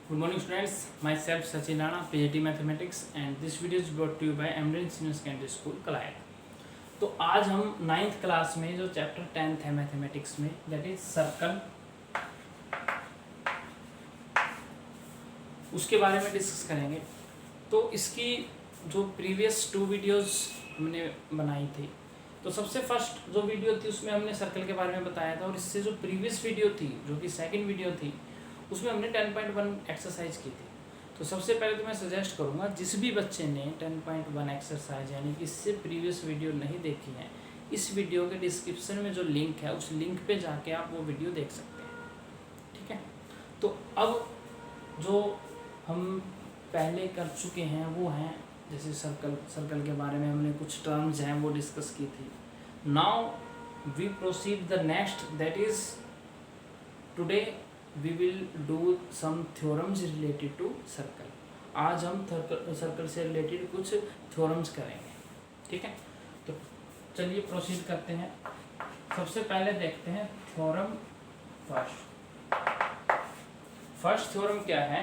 Good morning students, myself Sachin Rana, PhD Mathematics and this video is brought to you by Emerald Senior Secondary School Kalayat. तो आज हम 9th class में जो chapter 10th है mathematics में that is circle, उसके बारे में डिस्कस करेंगे। तो इसकी जो प्रीवियस 2 वीडियोस हमने बनाई थी, तो सबसे फर्स्ट जो वीडियो थी उसमें हमने सर्कल के बारे में बताया था और इससे जो प्रीवियस वीडियो थी जो कि सेकंड वीडियो थी उसमें हमने 10.1 एक्सरसाइज की थी। तो सबसे पहले तो मैं सजेस्ट करूँगा जिस भी बच्चे ने 10.1 एक्सरसाइज यानी कि इससे प्रीवियस वीडियो नहीं देखी है, इस वीडियो के डिस्क्रिप्शन में जो लिंक है उस लिंक पे जाके आप वो वीडियो देख सकते हैं। ठीक है, तो अब जो हम पहले कर चुके हैं वो हैं जैसे सर्कल के बारे में हमने कुछ टर्म्स हैं वो डिस्कस की थी। Now we proceed the next that is today we will do some theorems related to circle. आज हम सर्कल से रिलेटेड कुछ थ्योरम्स करेंगे। ठीक है, तो चलिए प्रोसीड करते हैं। सबसे पहले देखते हैं थ्योरम फर्स्ट थ्योरम क्या है?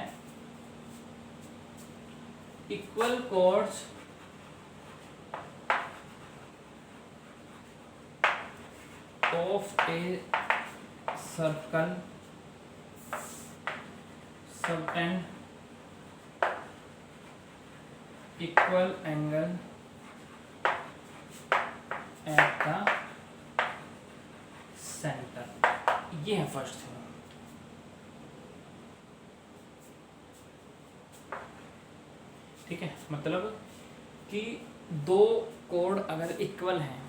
Equal chords of a circle subtend equal angle at the center। ये है फर्स्ट थ्योरम। ठीक है, मतलब कि दो कोड अगर इक्वल हैं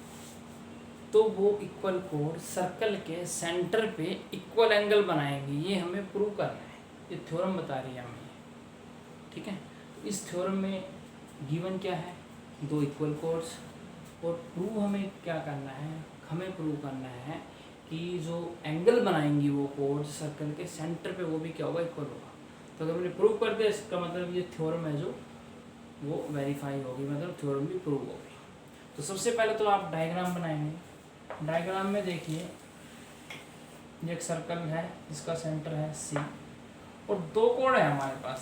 तो वो इक्वल कोड सर्कल के सेंटर पे इक्वल एंगल बनाएंगे। ये हमें प्रूव करना है, ये थ्योरम बता रही है हमें। ठीक है, तो इस थ्योरम में गिवन क्या है? दो इक्वल कोड्स, और प्रूव हमें क्या करना है? हमें प्रूव करना है कि जो एंगल बनाएंगी वो कोड सर्कल के सेंटर पे वो भी क्या होगा? इक्वल होगा। तो अगर मैंने प्रूव कर दिया इसका मतलब ये थ्योरम है जो वो वेरीफाई होगी, मतलब थ्योरम भी प्रूव होगी। तो सबसे पहले तो आप डायग्राम बनाएंगे। डायग्राम में देखिए एक सर्कल है जिसका सेंटर है सी और दो कोड है हमारे पास।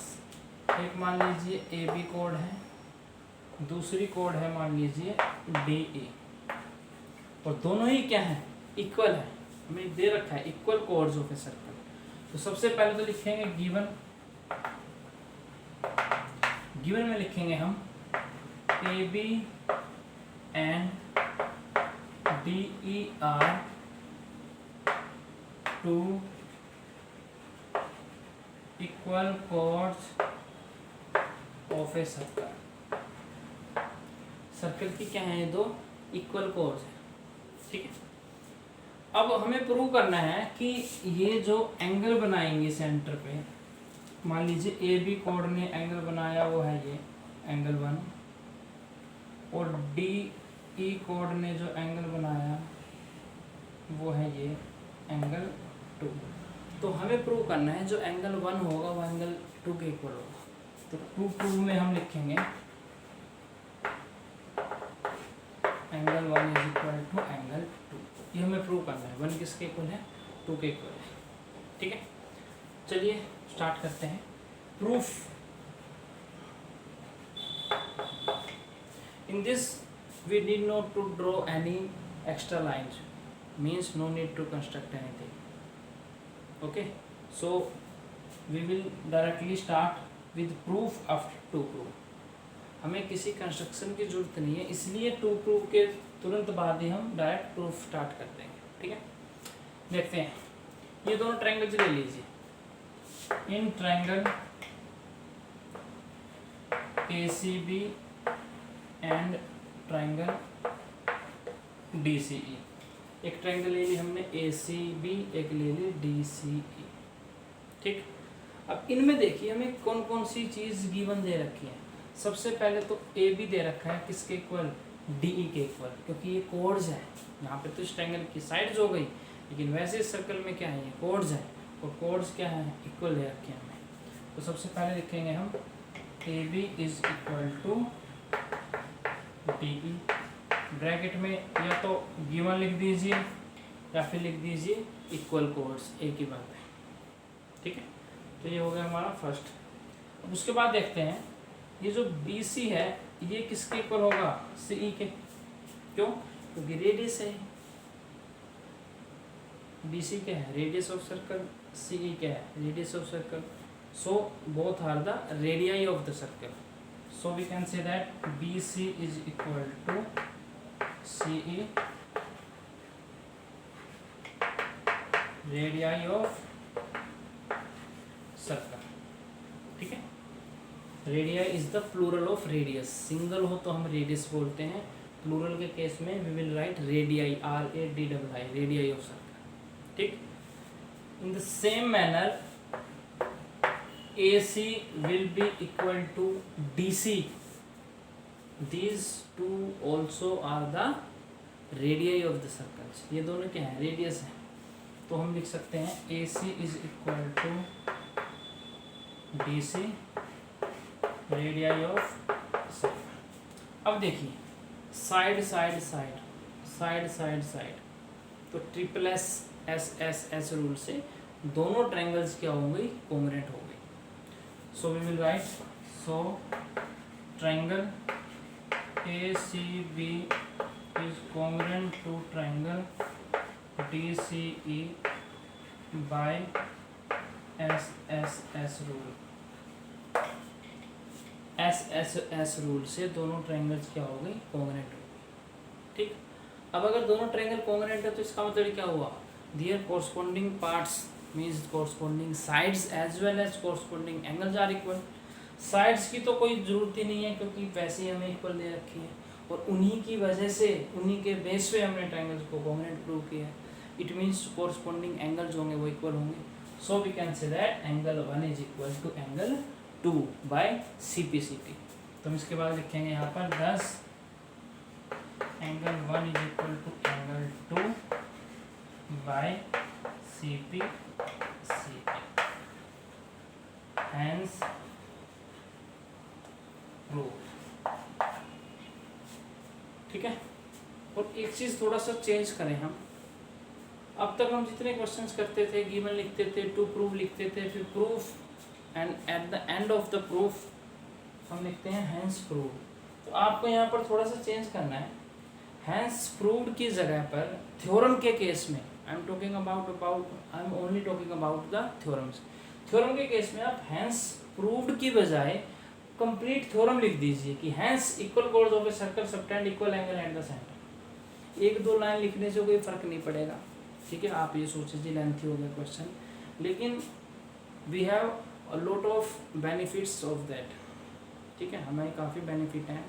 एक मान लीजिए ए बी कोड है, दूसरी कोड है मान लीजिए डी ई, और दोनों ही क्या है? इक्वल है। हमें दे रखा है equal chords of a circle. तो सबसे पहले तो लिखेंगे गिवन में लिखेंगे हम A B and D E are two equal chords of a circle. Circle की क्या है? दो इक्वल कोड्स हैं। ठीक है, अब हमें प्रूव करना है कि ये जो एंगल बनाएंगे सेंटर पे, मान लीजिए ए बी कोड ने एंगल बनाया वो है ये एंगल 1, और डी ई कोड ने जो एंगल बनाया वो है ये एंगल 2। तो हमें प्रूव करना है जो एंगल 1 होगा वो एंगल 2 के इक्वल होगा। तो 2 प्रूव में हम लिखेंगे angle 1 is equal to angle 2। ये हमें प्रूव करना है 1 किसके इक्वल है? 2 के इक्वल है। ठीक है, चलिए स्टार्ट करते हैं proof. In this we need not to draw any extra lines, means no need to construct anything. okay, so we will directly start with proof after 2 proof। हमें किसी कंस्ट्रक्शन की जरूरत नहीं है, इसलिए 2 प्रूफ के तुरंत बाद ही हम डायरेक्ट प्रूफ स्टार्ट कर देंगे। ठीक है, देखते हैं। ये दोनों ट्रायंगल्स ले लीजिए। In triangle ACB and triangle DCE। एक ट्रायंगल ले ली हमने ACB, एक ले ली DCE। ठीक, अब इनमें देखिए हमें कौन कौन सी चीज़ गिवन दे रखी है। सबसे पहले तो AB दे रखा है किसके इक्वल? DE के इक्वल, क्योंकि ये कोड्स है। यहाँ पे तो इस ट्रायंगल की साइड्स हो गई, लेकिन वैसे इस सर्कल में क्या है? ये कोड्स है, और कोड्स क्या है? इक्वल दे रखे हैं हमें। तो सबसे पहले लिखेंगे हम AB is equal to DE। Bracket में या तो गिवन लिख दीजिए या फिर लिख दीजिए इक्वल कोड्स एक ही बात है। ठीक है, तो ये हो गया हमारा फर्स्ट। अब उसके बाद देखते हैं ये जो बी सी है ये किसके इक्वल होगा, सी ई के। क्यों? क्योंकि रेडियस है, बी सी क्या है, radius of circle, C E क्या है, radius of circle. So both are the radii of the circle. So we can say that B C is equal to C E radii of circle. ठीक है, radii is the plural of radius. Single हो तो हम radius बोलते हैं, plural के case में we will write radii, RADI, radii of circle. ठीक, in the same manner AC will be equal to DC. These two also are the radii of the circles. ये दोनों क्या है, रेडियस है। तो हम लिख सकते हैं AC is equal to DC radii of circle। अब देखिए side side side side side side, तो ट्रिपल S रूल से दोनों ट्रायंगल्स क्या होंगे, कोंग्रुएंट हो गए। So we will write, so triangle ACB is congruent to triangle DCE by SSS rule। SSS rule से दोनों ट्रायंगल्स क्या हो गई, कॉन्ग्रुएंट हो गई। ठीक, अब अगर दोनों ट्रायंगल कॉन्ग्रुएंट है तो इसका मतलब क्या हुआ, their corresponding parts means corresponding sides as well as corresponding angles are equal. Sides की तो कोई ज़रूरत ही नहीं है क्योंकि वैसे ही हमें इक्वल दे रखी है, और उन्हीं की वजह से, उन्हीं के बेस पे हमने ट्रायंगल्स को कॉन्ग्रुएंट प्रूव किया है। इट मीन्स कोरस्पोंडिंग एंगल्स होंगे वो इक्वल होंगे। So we can say that angle 1 is equal to angle 2 by CPCT। तो हम इसके बाद लिखेंगे यहाँ पर 10 angle 1 is equal to angle 2 by CPCT। Hence proved। ठीक है, और एक चीज़ थोड़ा सा चेंज करें हम। अब तक हम जितने क्वेश्चंस करते थे, गिवन लिखते थे, टू प्रूव लिखते थे, फिर proof, and at the end of the proof हम लिखते हैं हैंस प्रूव। तो आपको यहाँ पर थोड़ा सा चेंज करना है। हैंस प्रूव्ड की जगह पर थ्योरम के केस में I am only talking about the theorems. Theorem के केस में आप हैंस प्रूव्ड की बजाय कंप्लीट थ्योरम लिख दीजिए कि hence equal chords of a circle subtend equal angle at the centre. एक दो लाइन लिखने से कोई फर्क नहीं पड़ेगा। ठीक है, आप ये सोचिए लेंथी हो गया क्वेश्चन, लेकिन we have a lot of benefits of that. ठीक है, हमें काफ़ी बेनिफिट हैं।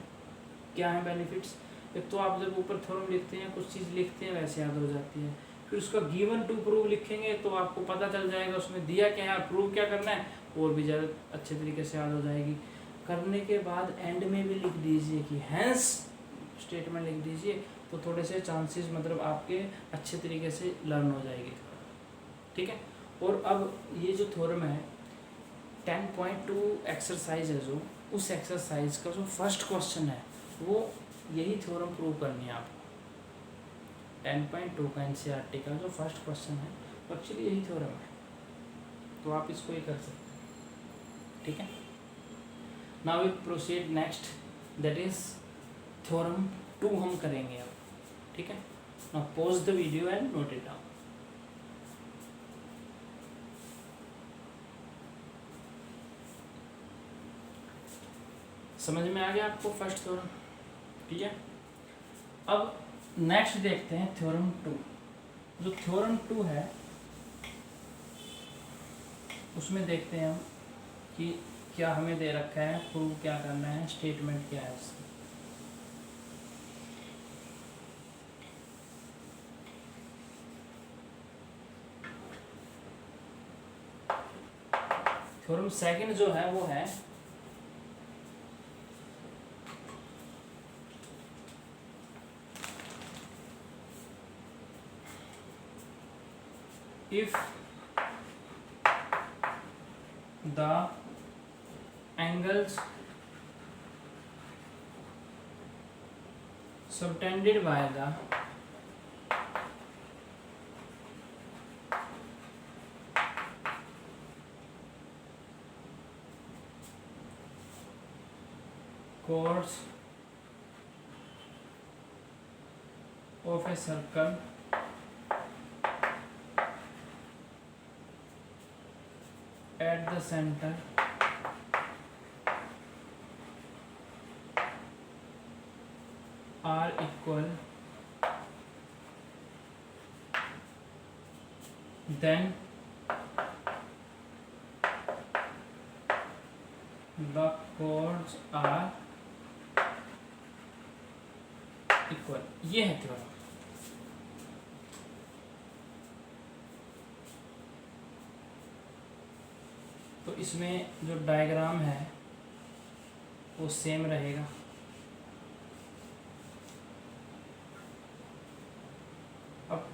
क्या है बेनिफिट्स? एक तो आप जब ऊपर थ्योरम लिखते हैं, कुछ चीज़ लिखते हैं, वैसे याद हो जाती है। फिर उसका गिवन टू प्रूव लिखेंगे तो आपको पता चल जाएगा उसमें दिया क्या है, प्रूव क्या करना है, और भी ज़्यादा अच्छे तरीके से याद हो जाएगी। करने के बाद एंड में भी लिख दीजिए कि हैंस स्टेटमेंट लिख दीजिए, तो थोड़े से चांसेस मतलब आपके अच्छे तरीके से लर्न हो जाएगी। ठीक है, और अब ये जो थ्योरम है 10.2 एक्सरसाइज है, जो उस एक्सरसाइज का जो फर्स्ट क्वेश्चन है वो यही थ्योरम प्रूव करनी है आपको। 10.2 का NCERT का जो फर्स्ट क्वेश्चन है वो एक्चुअली यही थ्योरम है, तो आप इसको ही कर सकते हैं। ठीक है, now we proceed next, that is theorem 2 हम करेंगे अब। ठीक है, now pause the video and note it down. समझ में आ गया आपको फर्स्ट थ्योरम? ठीक है, अब नेक्स्ट देखते हैं थ्योरम 2। जो थ्योरम 2 है उसमें देखते हैं हम कि क्या हमें दे रखा है, प्रूव क्या करना है, स्टेटमेंट क्या है इसकी। थ्योरम सेकंड जो है वो है if the angles subtended by the chords of a circle at the center are equal, then the chords are equal. ये है थ्योरम. तो इसमें जो डायग्राम है वो सेम रहेगा. अब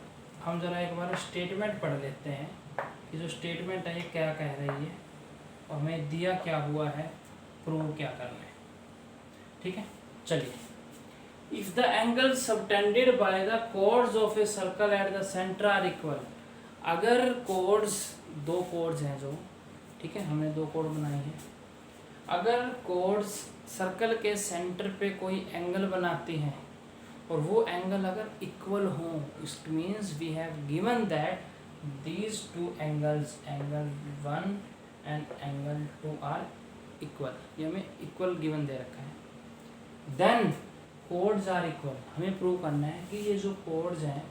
हम जरा एक बार स्टेटमेंट पढ़ लेते हैं कि जो स्टेटमेंट है ये क्या कह रही है और हमें दिया क्या हुआ है, प्रूव क्या करना है. ठीक है, चलिए. If the angle subtended by the chords of a circle at the centre are equal. अगर कोड्स, दो कोड्स हैं जो, ठीक है, हमने दो कोड बनाए हैं. अगर कोड्स सर्कल के सेंटर पे कोई एंगल बनाती हैं और वो एंगल अगर इक्वल हो, it means we have given that these two angles, angle 1 and angle 2 are equal. ये हमें इक्वल गिवन दे रखा है. Then chords are equal. हमें प्रूव करना है कि ये जो कोड्स हैं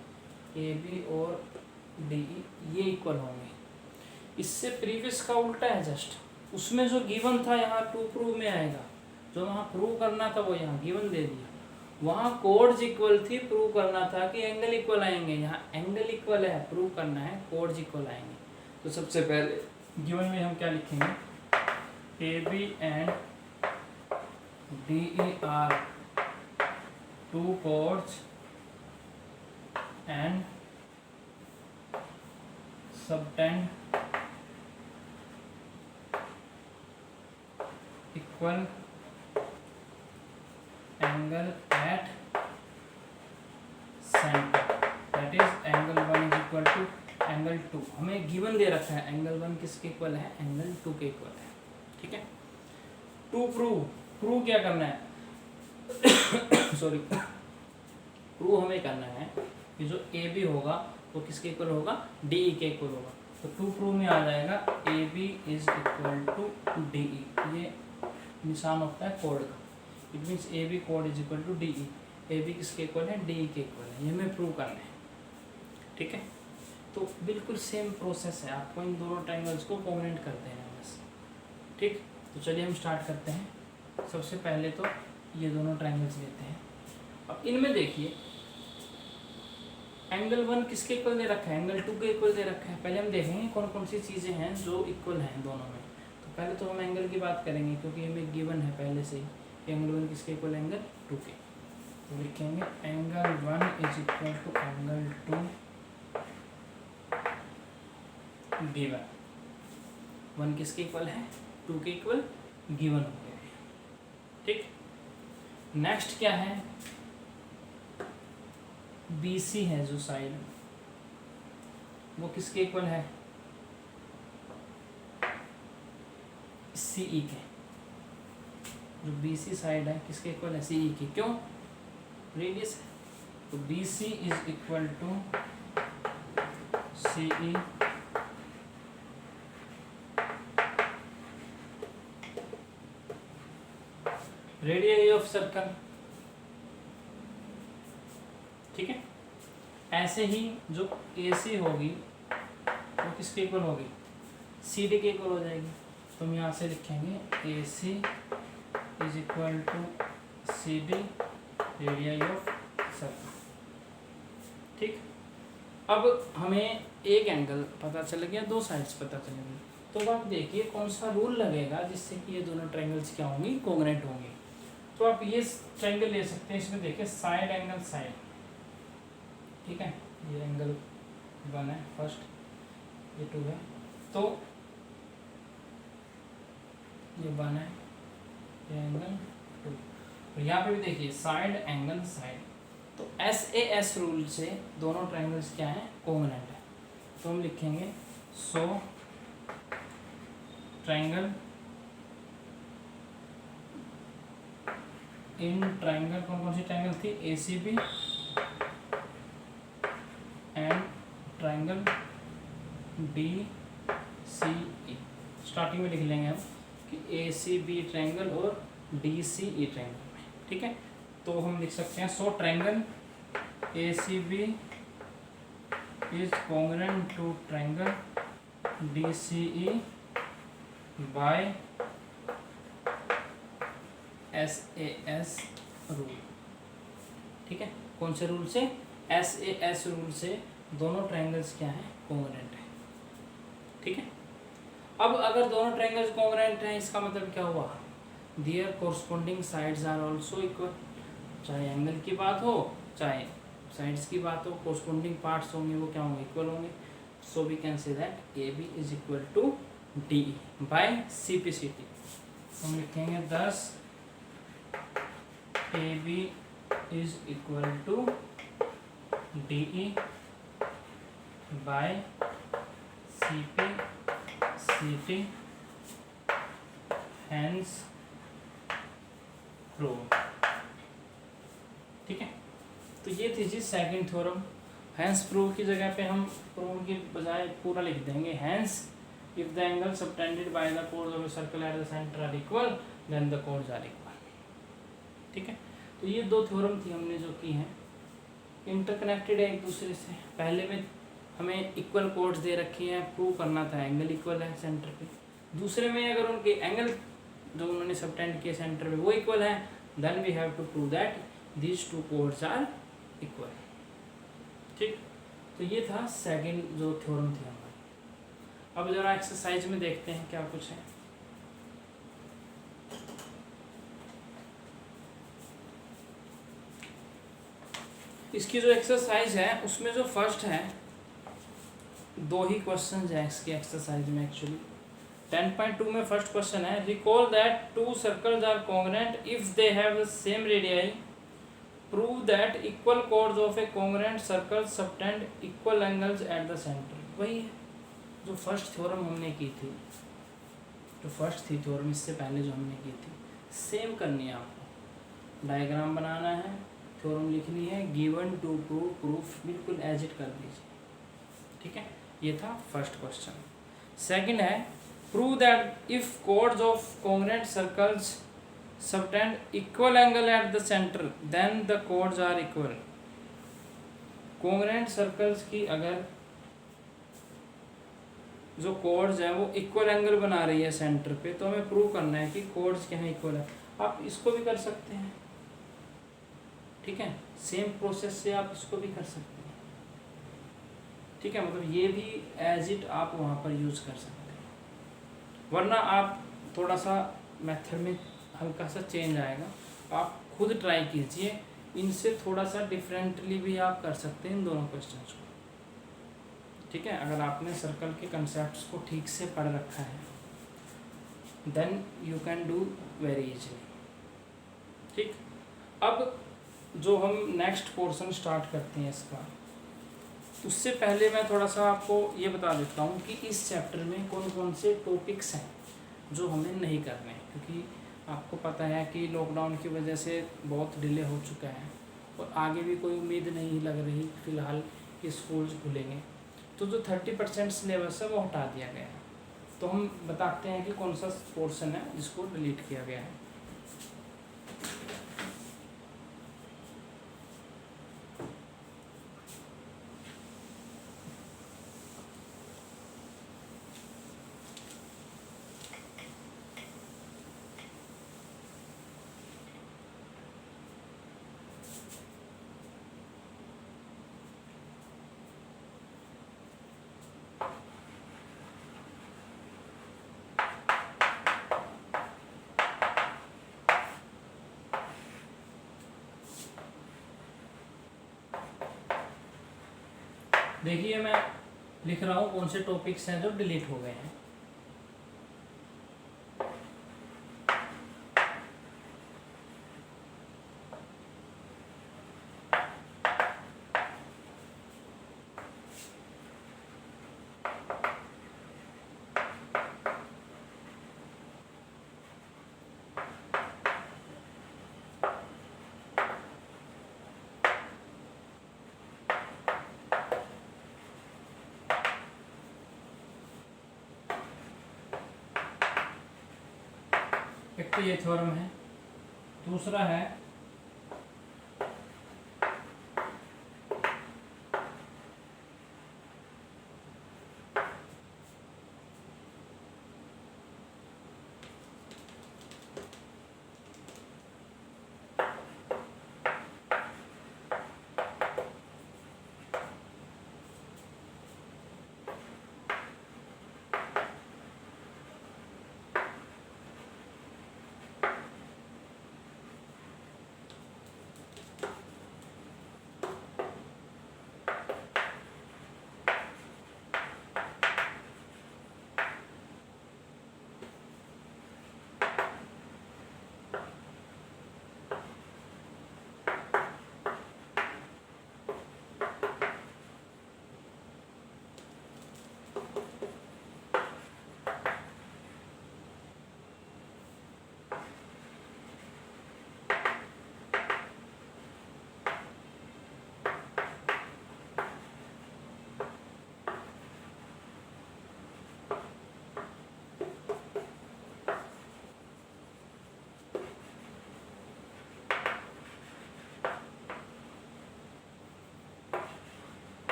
ए बी और डी ई ये इक्वल होंगे. इससे प्रीवियस का उल्टा है जस्ट. उसमें जो गिवन था यहाँ टू प्रूव में आएगा. जो वहाँ प्रूव करना था वो यहाँ गिवन दे दिया. वहाँ कोड्स इक्वल थी, प्रूव करना था कि एंगल इक्वल आएंगे. यहाँ एंगल इक्वल है, प्रूव करना है कोड्स इक्वल आएंगे. तो सबसे पहले गिवन में हम क्या लिखेंगे, A B and D E are two chords and subtend equal angle at centre, that is angle 1 is equal to angle 2. हमें गिवन दे रखा है एंगल 1 किसके इक्वल है, एंगल 2 के इक्वल है. ठीक है. टू प्रूव क्या करना है सॉरी प्रूव हमें करना है कि जो ए बी होगा वो किसके इक्वल होगा, डी ई के इक्वल होगा. तो टू प्रूव में आ जाएगा A B is equal to D E. ये निशान होता है कोड का. इट मीन्स ए बी कोड is equal to D E. A B किसके इक्वल है, डी ई के इक्वल है. ये हमें प्रूव करना है. ठीक है. तो बिल्कुल सेम प्रोसेस है. आपको इन दोनों ट्रायंगल्स को कॉम्बिनेट करते हैं बस. ठीक. तो चलिए हम स्टार्ट करते हैं. सबसे पहले तो ये दोनों ट्रायंगल्स लेते हैं. अब इनमें देखिए एंगल 1 किसके इक्वल दे रखा है, एंगल 2 के इक्वल दे रखा है. पहले हम देखेंगे कौन कौन सी चीज़ें हैं जो इक्वल हैं दोनों में. तो पहले तो हम एंगल की बात करेंगे क्योंकि हमें गिवन है पहले से ही. एंगल 1 किसके इक्वल, एंगल 2 के. तो लिखेंगे angle 1 is equal to angle 2 given. 1 किसके इक्वल है, 2 के इक्वल गिवन हो गया है. ठीक. नेक्स्ट क्या है, बी सी है जो साइड वो किसके इक्वल है, सी ई के. जो बी सी साइड है किसके इक्वल है, सी ई की. क्यों, रेडियस है. तो B C is equal to C E radius of circle. ठीक है. ऐसे ही जो ए सी होगी वो किसके इक्वल होगी, सी डी के इक्वल हो जाएगी. तो हम यहाँ से लिखेंगे A C is equal to C D radius of circle. ठीक. अब हमें एक एंगल पता चल गया, दो साइड्स पता चल गई. तो आप देखिए कौन सा रूल लगेगा जिससे कि ये दोनों ट्रायंगल्स क्या होंगी, कोंग्रेंट होंगी. तो आप ये ट्रायंगल ले सकते हैं. इसमें देखिए साइड एंगल साइड. ठीक है. ये एंगल 1 है फर्स्ट, ये 2 है. तो ये 1 है, ये एंगल 2. और यहाँ पे भी देखिए साइड एंगल साइड. तो एस ए एस रूल से दोनों ट्रायंगल्स क्या हैं, कोंग्रेंट है. तो हम लिखेंगे सो ट्रायंगल इन ट्राइंगल कौन कौन सी ट्राइंगल थी, A C B and triangle D C E. Starting में लिख लेंगे हम कि ए सी बी ट्राइंगल और डी सी ई ट्राइंगल में, ठीक है। तो हम लिख सकते हैं so triangle A C B is congruent to triangle D C E by S A S rule, ठीक है। कौन से रूल से, एस ए एस रूल से दोनों ट्राइंगल्स क्या हैं, कॉन्ग्रुएंट है, ठीक है। अब अगर दोनों ट्राइंगल्स कॉन्ग्रुएंट हैं इसका मतलब क्या हुआ, their corresponding sides are also equal. चाहे एंगल की बात हो चाहे साइड्स की बात हो, कोरस्पोंडिंग पार्ट्स होंगे वो क्या होंगे, इक्वल होंगे। So we can say that A B is equal to D by C P C T. हम लिखेंगे 10 A B is equal to D E by C P C T hence prove, ठीक है। तो ये थी जी second theorem. Hence prove की जगह पे हम प्रूव की बजाय पूरा लिख देंगे, hence if the angle subtended by the chords of a circle at the centre are equal then the chords are equal, ठीक है। तो ये दो थ्योरम थी हमने जो की हैं, इंटरकनेक्टेड है एक दूसरे से। पहले में हमें इक्वल कोर्ड्स दे रखी हैं, प्रूव करना था एंगल इक्वल है सेंटर पे। दूसरे में अगर उनके एंगल जो उन्होंने सबटेंड किए सेंटर पे वो इक्वल है, then we have to prove that these two chords are equal, ठीक। तो ये था सेकंड जो थ्योरम थी हमारी। अब जरा एक्सरसाइज में देखते हैं क्या कुछ है। इसकी जो एक्सरसाइज है उसमें जो फर्स्ट है, दो ही क्वेश्चन है इसकी एक्सरसाइज में एक्चुअली। 10.2 में फर्स्ट क्वेश्चन है, recall that two circles are congruent if they have the same radii, prove that equal chords of a congruent circle subtend equal angles at the centre. वही है जो first theorem हमने की थी, जो first थी theorem इससे पहले जो हमने की थी, सेम करनी है आपको। डायग्राम बनाना है, थ्योरम लिखनी है, गिवन टू प्रूव, प्रूफ बिल्कुल एज इट कर दीजिए, ठीक है। ये था फर्स्ट क्वेश्चन। सेकंड है, prove that if chords of congruent circles subtend equal angle at the centre then the chords are equal. Congruent circles की अगर जो कोर्ड्स हैं वो इक्वल एंगल बना रही है सेंटर पे, तो हमें प्रूव करना है कि कोर्ड्स क्या है, इक्वल है। आप इसको भी कर सकते हैं, ठीक है, सेम प्रोसेस से आप इसको भी कर सकते हैं, ठीक है। मतलब ये भी एज इट आप वहाँ पर यूज़ कर सकते हैं, वरना आप थोड़ा सा मेथड में हल्का सा चेंज आएगा। आप खुद ट्राई कीजिए, इनसे थोड़ा सा डिफरेंटली भी आप कर सकते हैं इन दोनों क्वेश्चंस को, ठीक है। अगर आपने सर्कल के कंसेप्ट्स को ठीक से पढ़ रखा है then you can do very easily, ठीक। अब जो हम नेक्स्ट पोर्शन स्टार्ट करते हैं इसका, उससे पहले मैं थोड़ा सा आपको ये बता देता हूँ कि इस चैप्टर में कौन कौन से टॉपिक्स हैं जो हमें नहीं करने हैं, क्योंकि आपको पता है कि लॉकडाउन की वजह से बहुत डिले हो चुका है और आगे भी कोई उम्मीद नहीं लग रही फ़िलहाल कि स्कूल्स खुलेंगे। तो जो 30% सिलेबस है वो हटा दिया गया है। तो हम बताते हैं कि कौन सा पोर्शन है जिसको डिलीट किया गया है। देखिए मैं लिख रहा हूँ कौन से टॉपिक्स हैं जो डिलीट हो गए हैं। एक तो ये थ्योरम है, दूसरा है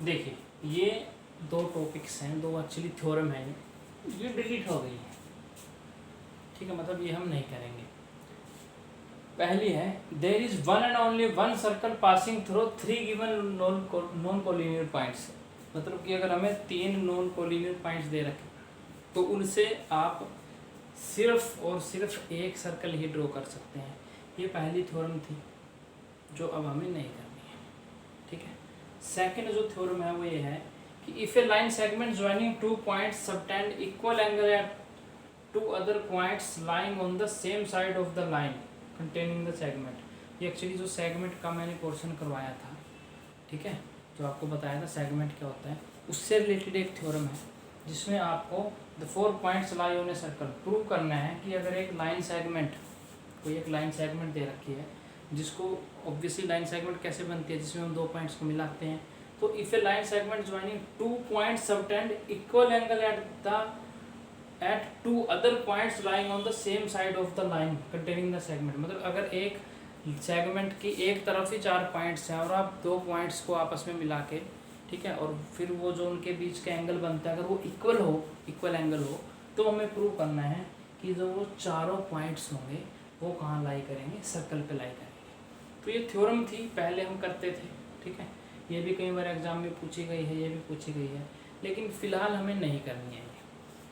देखिए ये दो टॉपिक्स हैं, दो एक्चुअली थ्योरम है, ये डिलीट हो गई है, ठीक है, मतलब ये हम नहीं करेंगे। पहली है there is one and only one circle passing through three given non collinear points. मतलब कि अगर हमें 3 नॉन कोलिनियर पॉइंट्स दे रखे तो उनसे आप सिर्फ और सिर्फ एक सर्कल ही ड्रॉ कर सकते हैं। ये पहली थ्योरम थी जो अब हमें नहीं करनी है, ठीक है। सेकंड जो थ्योरम है वो ये है कि if a line segment joining 2 points subtend equal angle at 2 other points lying on the same side of the line containing the segment. ये एक्चुअली जो सेगमेंट का मैंने पोर्शन करवाया था, ठीक है, जो आपको बताया था सेगमेंट क्या होता है, उससे रिलेटेड एक थ्योरम है जिसमें आपको the 4 points lie on a circle prove करना है कि अगर एक लाइन सेगमेंट, कोई एक लाइन सेगमेंट दे रखी है जिसको ऑब्वियसली लाइन सेगमेंट कैसे बनती है, जिसमें हम 2 पॉइंट्स को मिलाते हैं, तो if a line segment joining 2 points subtend equal angle at 2 other points lying on the same side of the line containing the segment. मतलब अगर एक सेगमेंट की एक तरफ ही 4 पॉइंट्स हैं और आप 2 पॉइंट्स को आपस में मिला के, ठीक है, और फिर वो जो उनके बीच का एंगल बनता है अगर वो इक्वल एंगल हो, तो हमें प्रूव करना है कि जो वो चारों पॉइंट्स होंगे वो कहाँ लाई करेंगे, सर्कल पे लाई करेंगे। तो ये थ्योरम थी, पहले हम करते थे, ठीक है, ये भी कई बार एग्जाम में पूछी गई है, ये भी पूछी गई है, लेकिन फ़िलहाल हमें नहीं करनी है।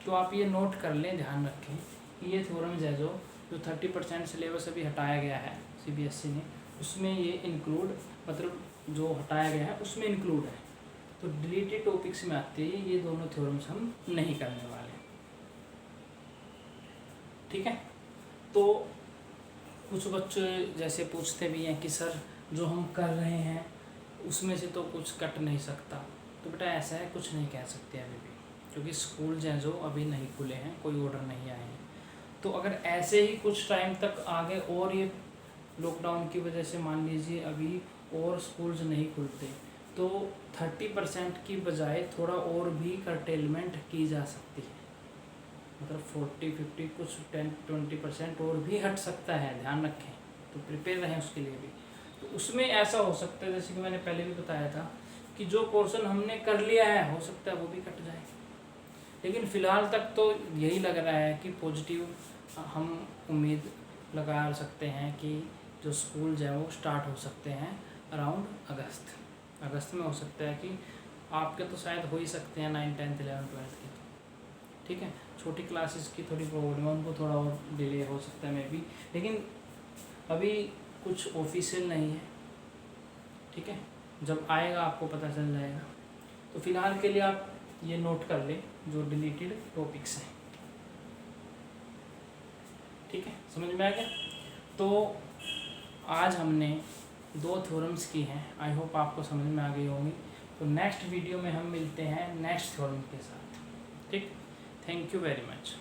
तो आप ये नोट कर लें, ध्यान रखें कि ये थ्योरम्स है जो 30% सिलेबस अभी हटाया गया है CBSE ने, उसमें ये इंक्लूड, मतलब जो हटाया गया है उसमें इंक्लूड है। तो डिलीटेड टॉपिक्स में आते हैं ये दोनों थ्योरम्स हम नहीं करने वाले, ठीक है। तो कुछ बच्चे जैसे पूछते भी हैं कि सर जो हम कर रहे हैं उसमें से तो कुछ कट नहीं सकता, तो बेटा ऐसा है, कुछ नहीं कह सकते अभी भी, क्योंकि स्कूल हैं जो अभी नहीं खुले हैं, कोई ऑर्डर नहीं आए हैं। तो अगर ऐसे ही कुछ टाइम तक आगे और ये लॉकडाउन की वजह से मान लीजिए अभी और स्कूल्स नहीं खुलते, तो 30% की बजाय थोड़ा और भी कर्टेलमेंट की जा सकती है, मतलब 40-50 कुछ 10-20% और भी हट सकता है, ध्यान रखें, तो प्रिपेयर रहें उसके लिए भी। तो उसमें ऐसा हो सकता है जैसे कि मैंने पहले भी बताया था कि जो पोर्शन हमने कर लिया है हो सकता है वो भी कट जाए, लेकिन फ़िलहाल तक तो यही लग रहा है कि पॉजिटिव हम उम्मीद लगा सकते हैं कि जो स्कूल जो है वो स्टार्ट हो सकते हैं अराउंड अगस्त में हो सकता है कि आपके तो शायद हो ही सकते हैं 9, 10, 11, 12 के, तो ठीक है। छोटी क्लासेस की थोड़ी प्रॉब्लम है, उनको थोड़ा और डिले हो सकता है मे बी, लेकिन अभी कुछ ऑफिशियल नहीं है, ठीक है, जब आएगा आपको पता चल जाएगा। तो फिलहाल के लिए आप ये नोट कर लें जो डिलीटेड टॉपिक्स हैं, ठीक है, समझ में आ गया। तो आज हमने 2 थ्योरम्स की हैं, आई होप आपको समझ में आ गई होंगी। तो नेक्स्ट वीडियो में हम मिलते हैं नेक्स्ट थ्योरम के साथ, ठीक। Thank you very much.